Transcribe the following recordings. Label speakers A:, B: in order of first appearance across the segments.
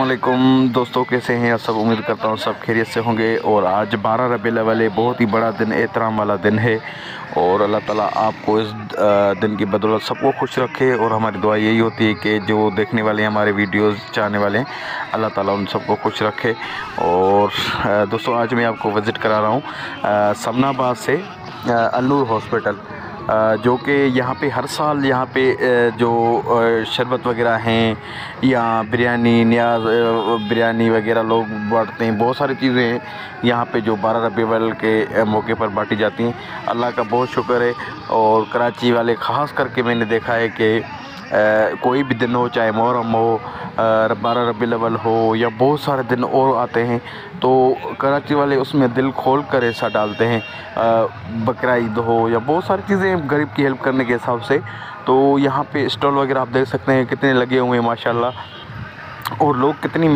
A: अस्सलामुअलैकुम दोस्तों, कैसे हैं आप सब। उम्मीद करता हूँ सब खैरियत से होंगे। और आज 12 रबीउल अव्वल है, बहुत ही बड़ा दिन, एहतराम वाला दिन है। और अल्लाह ताला आपको इस दिन की बदौलत सबको खुश रखे। और हमारी दुआ यही होती है कि जो देखने वाले हैं, हमारे वीडियोस चाहने वाले हैं, अल्लाह ताला उन सबको खुश रखे। और दोस्तों, आज मैं आपको विज़िट करा रहा हूँ समनाबाद से अल-नूर हॉस्पिटल, जो कि यहाँ पे हर साल यहाँ पे जो शरबत वगैरह हैं या बिरयानी नियाज़ बिरयानी वगैरह लोग बांटते हैं। बहुत सारी चीज़ें हैं यहाँ पे जो 12 रबीउल अव्वल के मौके पर बांटी जाती हैं। अल्लाह का बहुत शुक्र है। और कराची वाले ख़ास करके मैंने देखा है कि कोई भी दिन हो, चाहे मुहर्रम हो, 12 रबीउल अव्वल हो या बहुत सारे दिन और आते हैं, तो कराची वाले उसमें दिल खोल कर हिस्सा डालते हैं। बकरा ईद हो या बहुत सारी चीज़ें गरीब की हेल्प करने के हिसाब से। तो यहाँ पे स्टॉल वगैरह आप देख सकते हैं कितने लगे हुए हैं माशाल्लाह। और लोग कितनी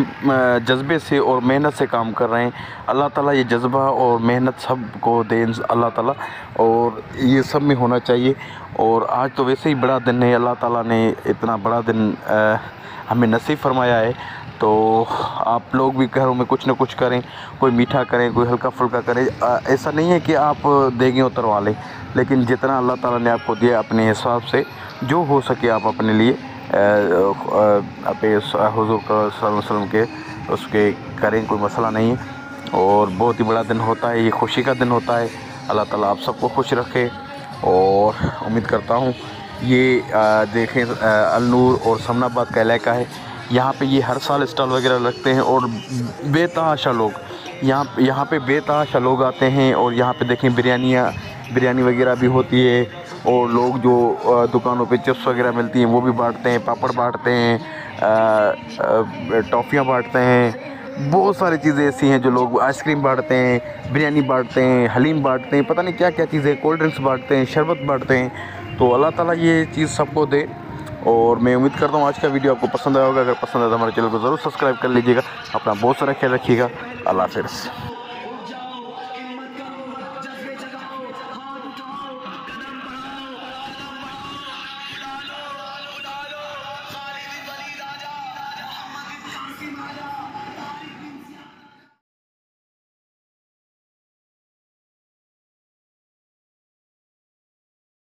A: जज्बे से और मेहनत से काम कर रहे हैं। अल्लाह ताला ये जज्बा और मेहनत सब को दे अल्लाह ताला, और ये सब में होना चाहिए। और आज तो वैसे ही बड़ा दिन है, अल्लाह ताला ने इतना बड़ा दिन हमें नसीब फरमाया है। तो आप लोग भी घरों में कुछ न कुछ करें, कोई मीठा करें, कोई हल्का फुल्का करें। ऐसा नहीं है कि आप देंगे उतरवा लें, लेकिन जितना अल्लाह ताला ने आपको दिया अपने हिसाब से जो हो सके आप अपने लिए अपने हुज़ूर सल्लल्लाहु अलैहि वसल्लम के उसके करें, कोई मसला नहीं है। और बहुत ही बड़ा दिन होता है, ये खुशी का दिन होता है। अल्लाह ताला आप सबको खुश रखे। और उम्मीद करता हूँ ये देखें अल-नूर और समनाबाद का इलाका है। यहाँ पे ये हर साल स्टॉल वगैरह रखते हैं और बेतहाशा लोग यहाँ पे बेतहाशा लोग आते हैं। और यहाँ पे देखें बिरयानी वगैरह भी होती है। और लोग जो दुकानों पे चिप्स वगैरह मिलती हैं वो भी बांटते हैं, पापड़ बांटते हैं, टॉफ़ियाँ बांटते हैं। बहुत सारी चीज़ें ऐसी हैं जो लोग आइसक्रीम बांटते हैं, बिरयानी बांटते हैं, हलीम बांटते हैं, पता नहीं क्या क्या चीज़ें, कोल्ड ड्रिंक्स बांटते हैं, शरबत बांटते हैं। तो अल्लाह ताला ये चीज़ सबको दे। और मैं उम्मीद करता हूँ आज का वीडियो आपको पसंद आया होगा। अगर पसंद आया तो हमारे चैनल को ज़रूर सब्सक्राइब कर लीजिएगा। अपना बहुत सारा ख्याल रखिएगा। अल्लाह हाफ़िज़।